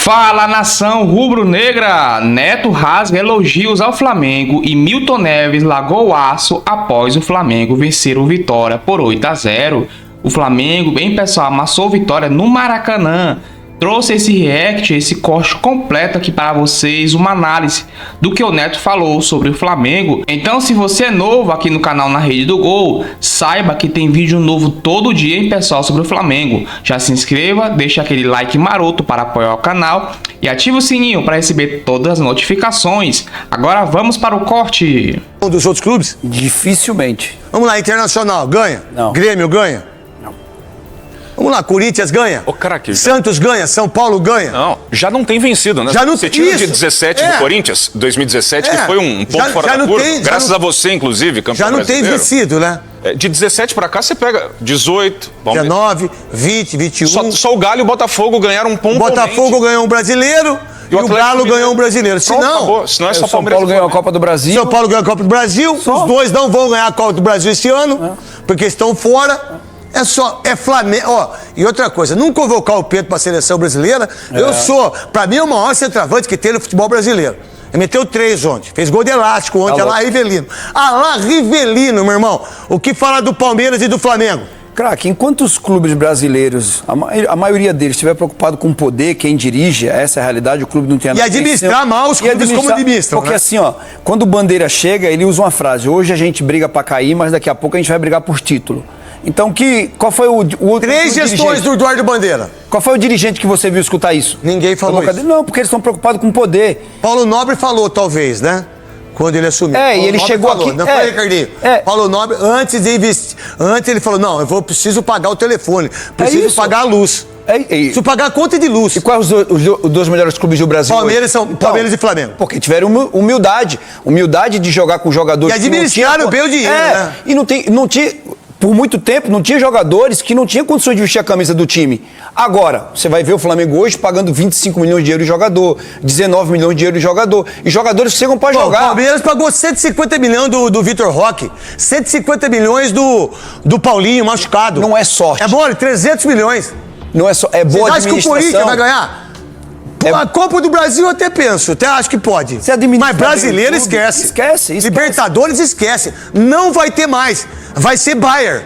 Fala, nação rubro-negra! Neto rasga elogios ao Flamengo e Milton Neves largou o aço após o Flamengo vencer o Vitória por 8-0. O Flamengo, bem pessoal, amassou Vitória no Maracanã. Trouxe esse react, esse corte completo aqui para vocês, uma análise do que o Neto falou sobre o Flamengo. Então, se você é novo aqui no canal Na Rede do Gol, saiba que tem vídeo novo todo dia, hein, pessoal, sobre o Flamengo. Já se inscreva, deixa aquele like maroto para apoiar o canal e ativa o sininho para receber todas as notificações. Agora vamos para o corte. Um dos outros clubes? Dificilmente. Vamos lá, Internacional, ganha? Não. Grêmio ganha? Vamos lá, Corinthians ganha? Ô, craque, Santos ganha? São Paulo ganha? Não, já não tem vencido, né? Já não Você tira isso. de 17 do Corinthians, 2017, que foi um ponto fora da curva, graças a você, inclusive, campeão Já não tem brasileiro. vencido, né? De 17 pra cá, você pega 18, 19, 20, 21. Só o Galo e o Botafogo ganharam um ponto. O Botafogo ganhou um brasileiro e o Galo ganhou um brasileiro. Senão é só o São Paulo ganhou a Copa do Brasil. São Paulo ganhou a Copa do Brasil. Só. Os dois não vão ganhar a Copa do Brasil esse ano, porque estão fora. É Flamengo. Ó, e outra coisa, não convocar o Pedro para a seleção brasileira, pra mim, é o maior centroavante que tem no futebol brasileiro. Ele meteu 3 ontem, fez gol de elástico ontem, lá Rivelino. Lá Rivelino, meu irmão. O que fala do Palmeiras e do Flamengo? Craque, enquanto os clubes brasileiros, a maioria deles estiver preocupado com o poder, quem dirige, essa é a realidade, o clube não tem nada. E administrar mal os clubes como administram. Porque né? assim, ó, quando o Bandeira chega, ele usa uma frase: hoje a gente briga pra cair, mas daqui a pouco a gente vai brigar por título. Então, qual foi o 3 gestões do Eduardo Bandeira. Qual foi o dirigente que você viu escutar isso? Ninguém falou isso. Não, porque eles estão preocupados com o poder. Paulo Nobre falou, talvez, né? Quando ele assumiu. E ele Nobre chegou falou, aqui... Não foi, Ricardinho? Paulo Nobre, antes de investir... Antes ele falou, não, preciso pagar o telefone, preciso pagar a luz. Preciso pagar a conta de luz. E quais os 2 melhores clubes do Brasil Palmeiras, Palmeiras e Flamengo. Porque tiveram humildade. Humildade de jogar com jogadores e administraram bem o dinheiro, né? E não tinha... Por muito tempo, não tinha jogadores que não tinham condições de vestir a camisa do time. Agora, você vai ver o Flamengo hoje pagando 25 milhões de euros de jogador, 19 milhões de euros de jogador. E jogadores que chegam para jogar. O Palmeiras pagou 150 milhões do Vitor Roque, 150 milhões do Paulinho machucado. Não é sorte. É mole, 300 milhões. Não é só, é boa administração. Você acha que o Corinthians vai ganhar? A Copa do Brasil eu até penso, até acho que pode. Mas brasileiro esquece. Esquece. Libertadores esquece. Não vai ter mais. Vai ser Bayern.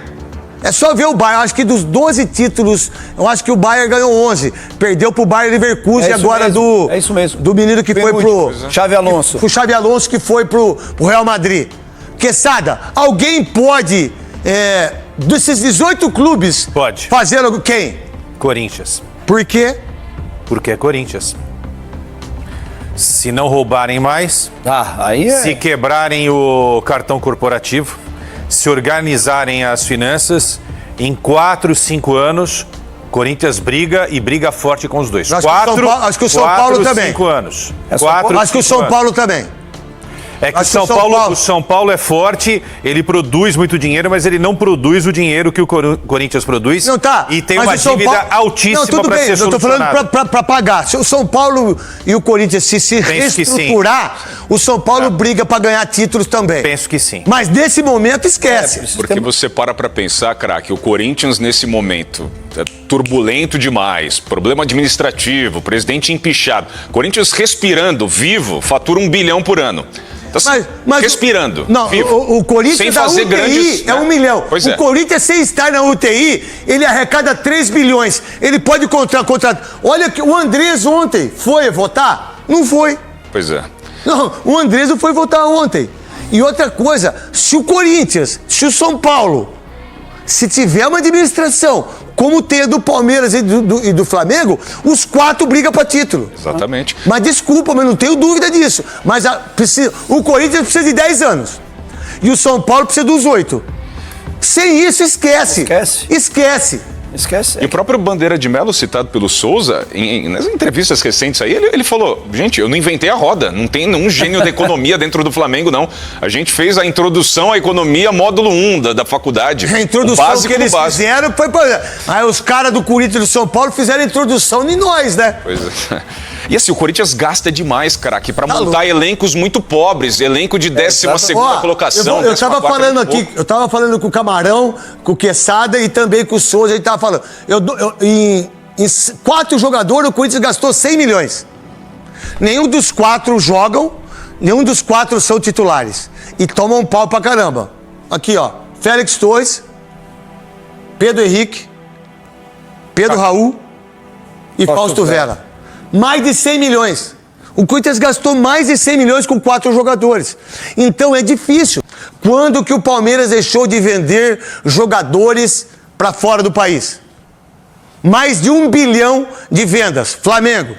É só ver o Bayern. Acho que dos 12 títulos, eu acho que o Bayern ganhou 11. Perdeu pro Bayern Leverkusen agora É isso mesmo. do menino que foi pro... Xabi Alonso. O Xabi Alonso que foi pro Real Madrid. Quesada, alguém pode, desses 18 clubes... Pode. Fazer quem? Corinthians. Por quê? Porque é Corinthians. Se não roubarem mais, se quebrarem o cartão corporativo, se organizarem as finanças, em 4, 5 anos, Corinthians briga e briga forte com os dois. Acho que o São Paulo também. 5 anos. Acho que o São Paulo também. É que o São Paulo é forte, ele produz muito dinheiro, mas ele não produz o dinheiro que o Corinthians produz. Não tá. E tem uma dívida altíssima para ser solucionada. Eu tô falando para pagar. Se o São Paulo e o Corinthians se reestruturar, o São Paulo briga para ganhar títulos também. Penso que sim. Mas nesse momento esquece. Porque você para pensar, craque, o Corinthians nesse momento é turbulento demais, problema administrativo, presidente empichado. Corinthians respirando, vivo, fatura 1 bilhão por ano. Mas respirando. Não, vivo, o Corinthians sem da fazer UTI grandes, é 1 milhão. Pois o Corinthians, sem estar na UTI, ele arrecada 3 bilhões. Ele pode contratar. Olha que o Andrés ontem foi votar? Não foi. Pois é. Não, o Andrés não foi votar ontem. E outra coisa, se o Corinthians, se o São Paulo, se tiver uma administração como tem a do Palmeiras e do Flamengo, os 4 brigam para título. Exatamente. Mas desculpa, mas não tenho dúvida disso. Mas o Corinthians precisa de 10 anos. E o São Paulo precisa dos 8. Sem isso, esquece. Esquece. E o próprio Bandeira de Melo, citado pelo Souza, nas entrevistas recentes aí, ele falou, gente, eu não inventei a roda, não tem nenhum gênio da economia dentro do Flamengo, não. A gente fez a introdução à economia módulo 1 da faculdade. A introdução que eles fizeram foi... Aí os caras do Corinthians e do São Paulo fizeram a introdução em nós, né? Pois é. E assim, o Corinthians gasta demais, cara, aqui pra montar elencos muito pobres, elenco de 12ª colocação. Eu tava falando com o Camarão, com o Quesada e também com o Souza, a gente tava falando. Em 4 jogadores, o Corinthians gastou 100 milhões. Nenhum dos 4 jogam, nenhum dos 4 são titulares. E tomam um pau pra caramba. Aqui, ó. Félix Torres, Pedro Henrique, Pedro Raul e Fausto Vera. Mais de 100 milhões. O Corinthians gastou mais de 100 milhões com 4 jogadores. Então é difícil. Quando que o Palmeiras deixou de vender jogadores para fora do país? Mais de 1 bilhão de vendas. Flamengo.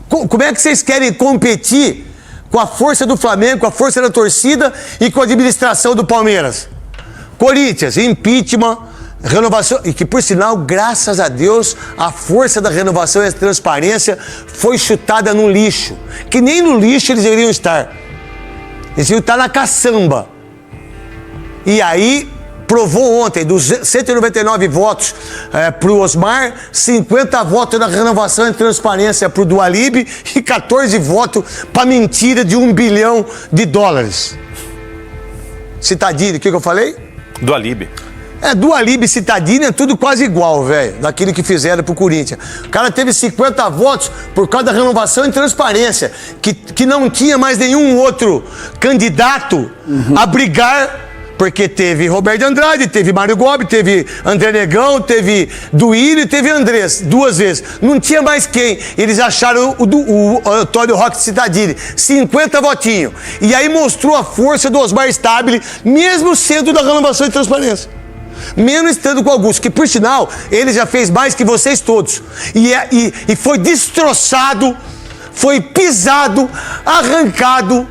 Como é que vocês querem competir com a força do Flamengo, com a força da torcida e com a administração do Palmeiras? Corinthians, impeachment, renovação, e que por sinal, graças a Deus, a força da renovação e a transparência foi chutada no lixo, que nem no lixo eles deveriam estar. Eles deveriam estar na caçamba. E aí, provou ontem, dos 199 votos pro Osmar, 50 votos na renovação e transparência pro Dualib e 14 votos pra mentira de $1 bilhão. Citadini, o que eu falei? Dualib. Dualib e Citadini é tudo quase igual, velho, daquilo que fizeram pro Corinthians. O cara teve 50 votos por causa da renovação e transparência, que não tinha mais nenhum outro candidato a brigar, porque teve Roberto Andrade, teve Mário Gobi, teve André Negão, teve Duílio e teve Andrés, 2 vezes. Não tinha mais quem. Eles acharam o Antônio Roque Citadini, 50 votinhos. E aí mostrou a força do Osmar Stabile, mesmo sendo da renovação e transparência. Menos estando com o Augusto, que por sinal, ele já fez mais que vocês todos. E foi destroçado, foi pisado, arrancado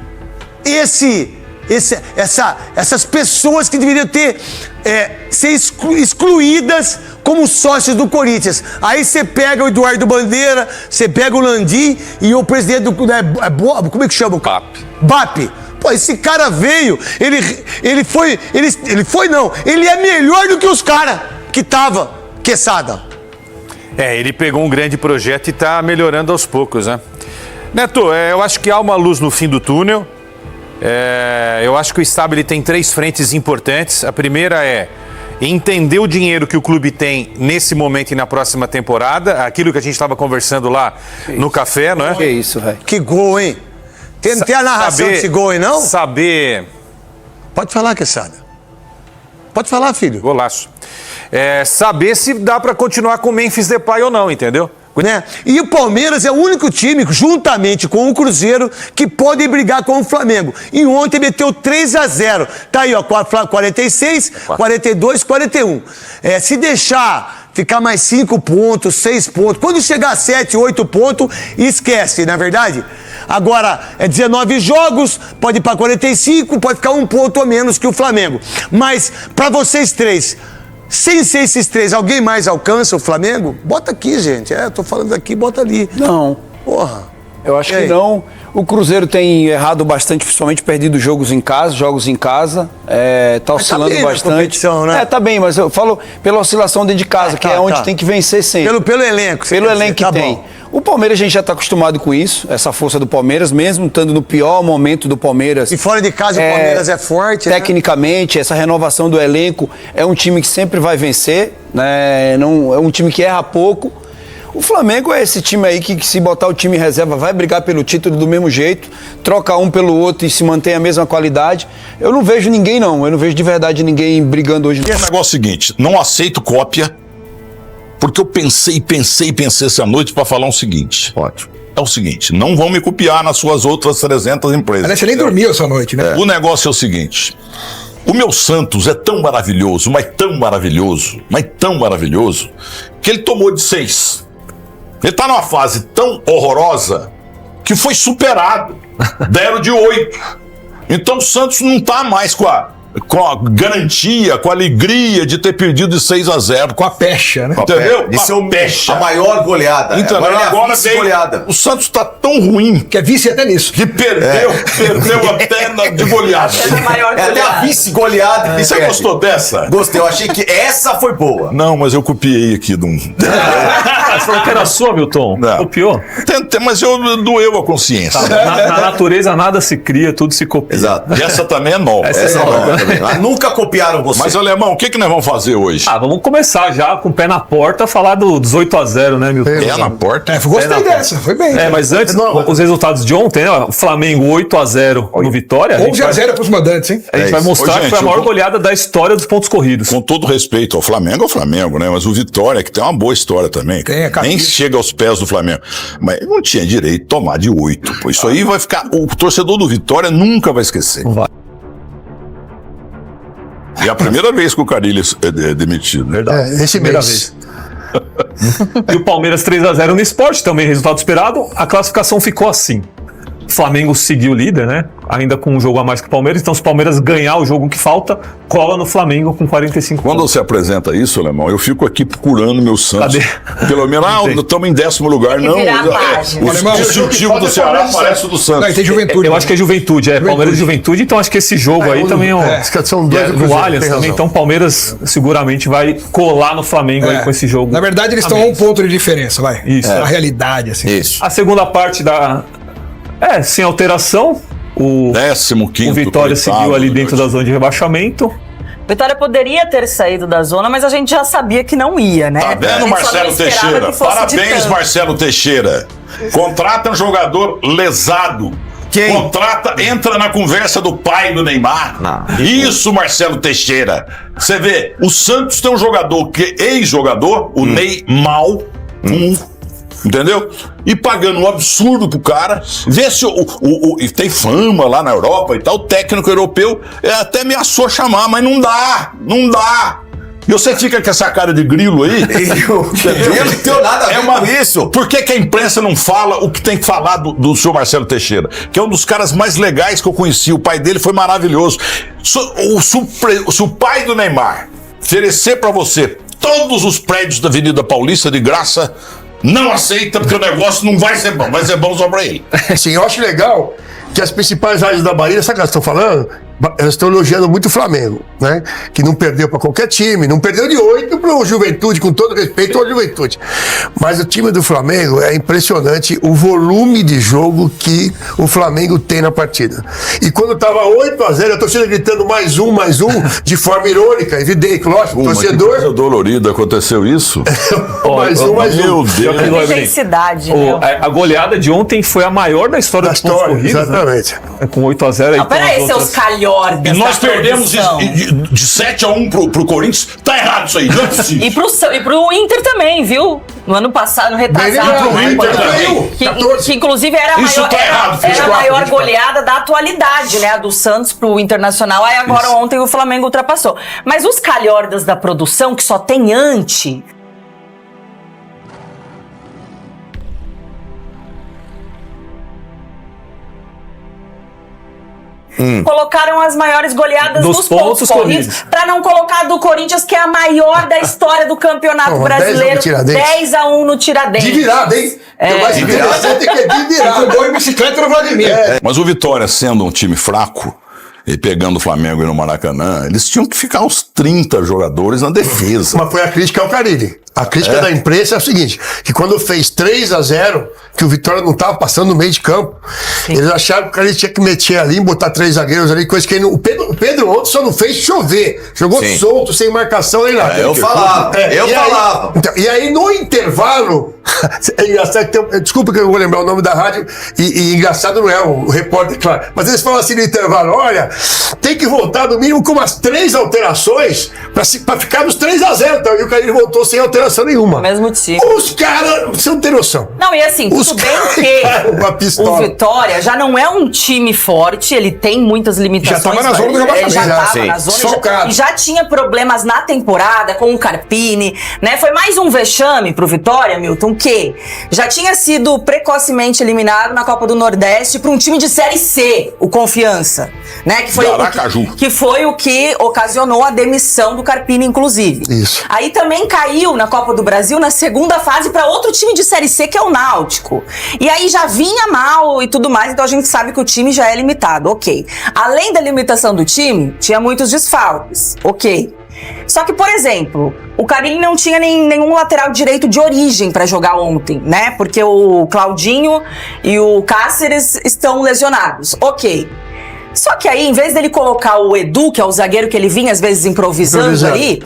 essas pessoas que deveriam ser excluídas como sócios do Corinthians. Aí você pega o Eduardo Bandeira, você pega o Landim e o presidente do... como é que chama? BAP. Pô, esse cara veio, ele é melhor do que os caras que tava Quesada. Ele pegou um grande projeto e tá melhorando aos poucos, né? Neto, eu acho que há uma luz no fim do túnel. Eu acho que o Stabile tem 3 frentes importantes. A primeira é entender o dinheiro que o clube tem nesse momento e na próxima temporada, aquilo que a gente estava conversando lá no café, não é? Que isso, velho. Que gol, hein? Tem a narração desse gol aí, não? Saber... Pode falar, Quesada. Pode falar, filho. Golaço. Saber se dá pra continuar com o Memphis Depay ou não, entendeu? Né? E o Palmeiras é o único time, juntamente com o Cruzeiro, que pode brigar com o Flamengo. E ontem meteu 3-0. Tá aí, ó, 46, 42, 41. Se deixar ficar mais 5 pontos, 6 pontos, quando chegar a 7, 8 pontos, esquece, não é verdade? Agora, 19 jogos, pode ir para 45, pode ficar 1 ponto a menos que o Flamengo. Mas, para vocês 3... sem ser esses 3, alguém mais alcança o Flamengo? Bota aqui, gente. Eu tô falando aqui, bota ali. Não. Porra. Eu acho que não. O Cruzeiro tem errado bastante, principalmente perdido jogos em casa. Tá oscilando bem bastante. Né? Tá bem, mas eu falo pela oscilação dentro de casa, que é onde tem que vencer sempre. Pelo elenco. Pelo elenco que tem. Bom. O Palmeiras, a gente já está acostumado com isso, essa força do Palmeiras, mesmo estando no pior momento do Palmeiras. E fora de casa o Palmeiras é forte, tecnicamente, essa renovação do elenco é um time que sempre vai vencer, né? Não, é um time que erra pouco. O Flamengo é esse time aí que se botar o time em reserva vai brigar pelo título do mesmo jeito, troca um pelo outro e se mantém a mesma qualidade. Eu não vejo ninguém, não. Eu não vejo de verdade ninguém brigando hoje. O negócio é o seguinte, não aceito cópia, porque eu pensei essa noite para falar o seguinte. Ótimo. É o seguinte, não vão me copiar nas suas outras 300 empresas. Aliás, você nem dormiu essa noite, né? O negócio é o seguinte, o meu Santos é tão maravilhoso, que ele tomou de 6. Ele tá numa fase tão horrorosa que foi superado. Deram de 8. Então o Santos não tá mais com a garantia, com a alegria de ter perdido de 6-0. Com a pecha, né? Entendeu? De ser a maior goleada. Entendeu? Agora veio, goleada. O Santos tá tão ruim. Que é vice até nisso. Que perdeu até de goleada. Até a vice-goleada. E você gostou dessa? Gostei, eu achei que essa foi boa. Não, mas eu copiei aqui de um... Você falou que era sua, Milton. Não. Copiou. Mas doeu a consciência. Na natureza nada se cria, tudo se copia. Exato. E essa também é nova. Essa é nova. Mas nunca copiaram você. Mas, Alemão, o que nós vamos fazer hoje? Vamos começar já com o pé na porta, falar dos 8-0, né, Milton? É na porta? Gostei dessa, foi bem. Mas antes, os resultados de ontem, né? O Flamengo 8-0 no Vitória. 11-0 pros mandantes, hein? A gente vai mostrar Ô, que foi a gente, maior goleada da história dos pontos corridos. Com todo respeito ao Flamengo, né? Mas o Vitória, que tem uma boa história também. Tem, a nem chega aos pés do Flamengo. Mas não tinha direito de tomar de 8. Pô. Isso aí vai ficar. O torcedor do Vitória nunca vai esquecer. Vai. E é a primeira vez que o Carille é demitido. Verdade. Esse Primeira mês. E o Palmeiras 3-0 no Sport, também resultado esperado. A classificação ficou assim. O Flamengo seguiu o líder, né? Ainda com um jogo a mais que o Palmeiras. Então, se o Palmeiras ganhar o jogo que falta, cola no Flamengo com 45 Quando pontos. você apresenta isso, Alemão, eu fico aqui procurando meu Santos. Cadê? Pelo menos, estamos em 10º lugar. Não, virar a página. o distintivo do Ceará parece o do Santos. Não, tem Juventude. Eu acho que é Juventude, Palmeiras e Juventude. Então, acho que esse jogo aí também é um... São E dois é do do Cruzeiro, Allianz tem também, razão. então o Palmeiras seguramente vai colar no Flamengo aí com esse jogo. Na verdade, eles estão a um ponto de diferença, vai. Isso. Na realidade, assim. Isso. A segunda parte sem alteração. O 15º. Vitória seguiu ali dentro da zona de rebaixamento. Vitória poderia ter saído da zona, mas a gente já sabia que não ia, né? Tá A vendo, gente só Marcelo não esperava Teixeira? que fosse de Parabéns, tanto. Marcelo Teixeira. Contrata um jogador lesado. Quem? Entra na conversa do pai do Neymar. Não. Isso, Marcelo Teixeira. Você vê, o Santos tem um jogador que é ex-jogador, o Neymar, entendeu? E pagando um absurdo pro cara. Vê se e tem fama lá na Europa e tal. O técnico europeu até ameaçou chamar, mas não dá. E você fica com essa cara de grilo aí. Eu não tenho nada a ver com isso. Por que a imprensa não fala o que tem que falar do senhor Marcelo Teixeira? Que é um dos caras mais legais que eu conheci. O pai dele foi maravilhoso. Se o pai do Neymar oferecer pra você todos os prédios da Avenida Paulista de graça, não aceita, porque o negócio não vai ser bom. Vai ser bom só pra ele. Sim, eu acho legal que as principais áreas da Bahia, sabe o que elas estão falando? Elas estão elogiando muito o Flamengo, né? Que não perdeu para qualquer time, não perdeu de 8 para o Juventude, com todo respeito ao Juventude. Mas o time do Flamengo é impressionante o volume de jogo que o Flamengo tem na partida. E quando estava 8-0, a torcida gritando mais um, de forma irônica, evidente, lógico, torcedor. Que coisa dolorida, aconteceu isso? mais um. Meu Deus. Intensidade, né? A goleada de ontem foi a maior da história dos pontos corridos. Exatamente. Né? Com 8-0 aí. Não, peraí, seus calhordas. E nós da perdemos produção. de 7-1 pro Corinthians. Tá errado isso aí, não é possível. E pro Inter também, viu? No ano passado, no retrasado. Bem lembrado, Inter também. Que inclusive era a Isso maior, tá errado, era a 24, maior goleada da atualidade, né? A do Santos pro Internacional. Aí agora ontem o Flamengo ultrapassou. Mas os calhordas da produção, que só tem ante... Colocaram as maiores goleadas Dos dos pontos corridos para não colocar a do Corinthians, que é a maior da história do Campeonato Brasileiro. 10-1 no Tiradentes. De virada, hein? De virada. Tem que é de virada. Gol em bicicleta no Vladimir. Mas o Vitória, sendo um time fraco, e pegando o Flamengo e no Maracanã, eles tinham que ficar uns 30 jogadores na defesa. Mas foi a crítica ao Carille. A crítica da imprensa é o seguinte, que quando fez 3-0, que o Vitória não estava passando no meio de campo, eles acharam que o Carille tinha que meter ali, botar 3 zagueiros ali, coisa que ele não... O Pedro ontem só não fez chover. Jogou solto, sem marcação, nem nada. Eu falava. Então, e aí, no intervalo, é engraçado que tem, desculpa que eu vou lembrar o nome da rádio, e engraçado não é o repórter, claro, mas eles falam assim no intervalo, olha, tem que voltar no mínimo com umas 3 alterações pra ficar nos 3-0, então, e o Carille voltou sem alteração nenhuma. Mesmo time. Os caras, você não tem noção. Não, e assim, tudo bem que o Vitória já não é um time forte, ele tem muitas limitações. Já tava na zona do rebaixamento. Já tava na zona, e já tinha problemas na temporada com o Carpini, né? Foi mais um vexame pro Vitória, Milton, que já tinha sido precocemente eliminado na Copa do Nordeste para um time de Série C, o Confiança, né? Que foi o que ocasionou a demissão do Carpini, inclusive. Isso. Aí também caiu na Copa do Brasil na segunda fase para outro time de Série C, que é o Náutico. E aí já vinha mal e tudo mais, então a gente sabe que o time já é limitado, ok. Além da limitação do time, tinha muitos desfalques, ok. Só que, por exemplo, o Carille não tinha nenhum lateral direito de origem pra jogar ontem, né? Porque o Claudinho e o Cáceres estão lesionados. Ok. Só que aí, em vez dele colocar o Edu, que é o zagueiro que ele vinha às vezes improvisando ali,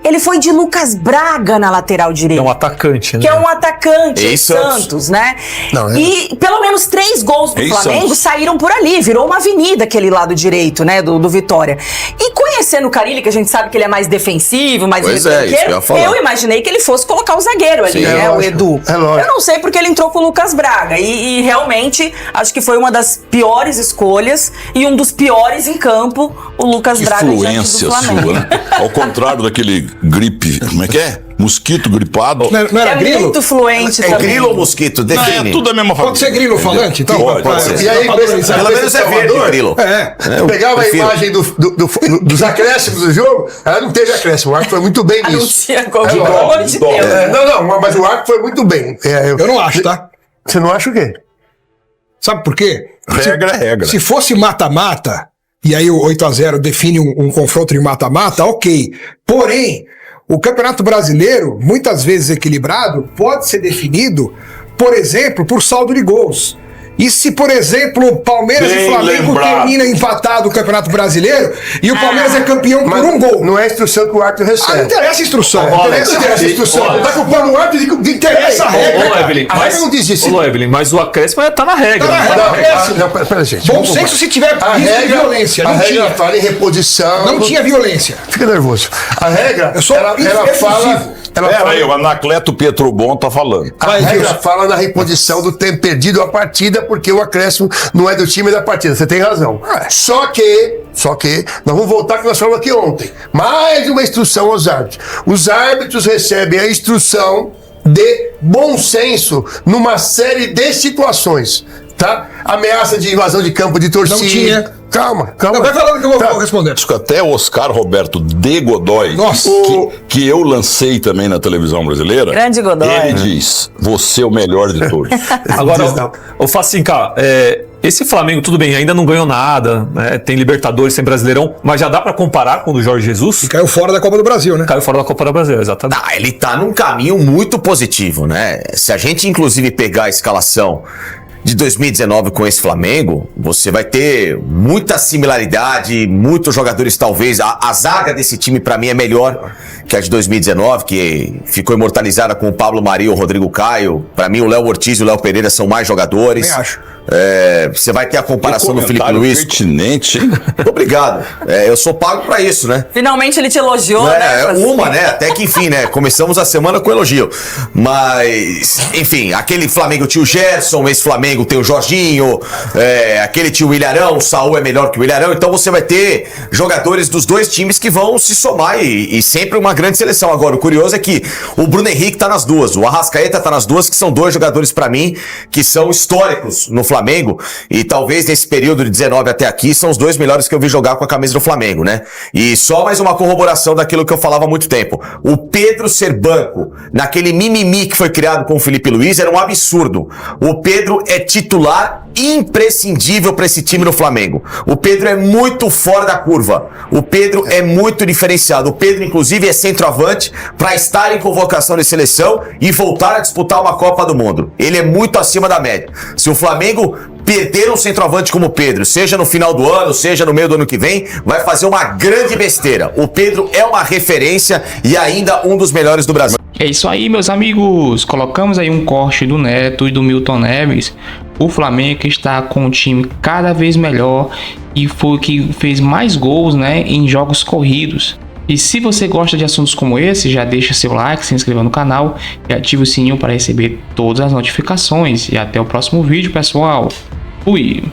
ele foi de Lucas Braga na lateral direita. É um atacante, né? Que é um atacante, Ei, Santos, né? Não, E pelo menos 3 gols do Flamengo saíram por ali, virou uma avenida aquele lado direito, né, do Vitória. E conhecendo o Carille, que a gente sabe que ele é mais defensivo, mais retranqueiro, eu imaginei que ele fosse colocar o zagueiro ali, né, o Edu. É lógico. Eu não sei porque ele entrou com o Lucas Braga. E realmente, acho que foi uma das piores escolhas e um dos piores em campo, o Lucas Braga diante do Flamengo. Sua, né? Ao contrário daquele gripe, como é que é? Mosquito gripado. Não era grilo? Muito fluente também. Grilo ou mosquito? Define. É tudo a mesma família. Pode ser grilo falante, então? Pode ser. E aí, Pelo menos é verde, grilo. Pegava a imagem dos acréscimos do jogo, ela não teve acréscimo. O Arco foi muito bem nisso. Anuncia gol, pelo amor de Deus. Não, mas o Arco foi muito bem. Eu não acho, tá? Você não acha o quê? Sabe por quê? Regra é regra. Se fosse mata-mata, e aí o 8-0 define um confronto de mata-mata, ok. Porém, o Campeonato Brasileiro, muitas vezes equilibrado, pode ser definido, por exemplo, por saldo de gols. E se, por exemplo, Palmeiras Bem e Flamengo lembrado. termina empatado o Campeonato Brasileiro e o Palmeiras é campeão por um gol. Não é a instrução que o árbitro recebe. Não interessa a instrução. Não interessa a instrução. Não tá culpando o árbitro de interessa a regra. Ô, Evelyn, A regra não diz isso. Ô, Evelyn, mas o acréscimo tá na regra. Tá na né? regra. Não, pera, gente. Bom vamos senso voltar. se tiver A risco de regra, violência. a Não regra tinha. fala em reposição. Não tinha violência. Fica nervoso. A regra, Eu sou ela fala... efusivo. Pera aí, o Anacleto Pietrobon tá falando. A regra fala na reposição do tempo perdido a partida, porque o acréscimo não é do time, é da partida. Você tem razão. Só que, nós vamos voltar que nós falamos aqui ontem. Mais uma instrução aos árbitros. Os árbitros recebem a instrução de bom senso numa série de situações. Tá? Ameaça de invasão de campo de torcida. Não tinha. Calma. Não, vai falando que eu vou responder. Até Oscar Roberto de Godoy, Nossa. que eu lancei também na televisão brasileira. Grande Godoy. Ele diz: você é o melhor de todos. Agora, ô Facinca, esse Flamengo, tudo bem, ainda não ganhou nada, né? Tem Libertadores, tem Brasileirão, mas já dá pra comparar com o do Jorge Jesus? E caiu fora da Copa do Brasil, né? Caiu fora da Copa do Brasil, exatamente. Ele tá num caminho muito positivo, né? Se a gente, inclusive, pegar a escalação de 2019 com esse Flamengo, você vai ter muita similaridade, muitos jogadores talvez. A zaga desse time pra mim é melhor que a de 2019, que ficou imortalizada com o Pablo Mari e o Rodrigo Caio. Pra mim o Léo Ortiz e o Léo Pereira são mais jogadores. Nem acho. Você vai ter a comparação do Felipe Comentário Luiz. pertinente, hein? Obrigado. Eu sou pago pra isso, né? Finalmente ele te elogiou, né? Né? Até que enfim, né? Começamos a semana com elogio. Mas, enfim, aquele Flamengo tinha o Gerson, esse Flamengo tem o Jorginho, aquele tinha o Ilharão, o Saul é melhor que o Ilharão, então você vai ter jogadores dos dois times que vão se somar e sempre uma grande seleção. Agora, o curioso é que o Bruno Henrique tá nas duas, o Arrascaeta tá nas duas, que são dois jogadores pra mim que são históricos no Flamengo e talvez nesse período de 19 até aqui são os dois melhores que eu vi jogar com a camisa do Flamengo, né? E só mais uma corroboração daquilo que eu falava há muito tempo. O Pedro ser banco naquele mimimi que foi criado com o Felipe Luiz era um absurdo. O Pedro é titular imprescindível para esse time no Flamengo. O Pedro é muito fora da curva. O Pedro é muito diferenciado. O Pedro, inclusive, é centroavante para estar em convocação de seleção e voltar a disputar uma Copa do Mundo. Ele é muito acima da média. Se o Flamengo perder um centroavante como o Pedro, seja no final do ano, seja no meio do ano que vem, vai fazer uma grande besteira. O Pedro é uma referência e ainda um dos melhores do Brasil. É isso aí, meus amigos. Colocamos aí um corte do Neto e do Milton Neves. O Flamengo está com um time cada vez melhor e foi que fez mais gols, né, em jogos corridos. E se você gosta de assuntos como esse, já deixa seu like, se inscreva no canal e ative o sininho para receber todas as notificações. E até o próximo vídeo, pessoal. Fui!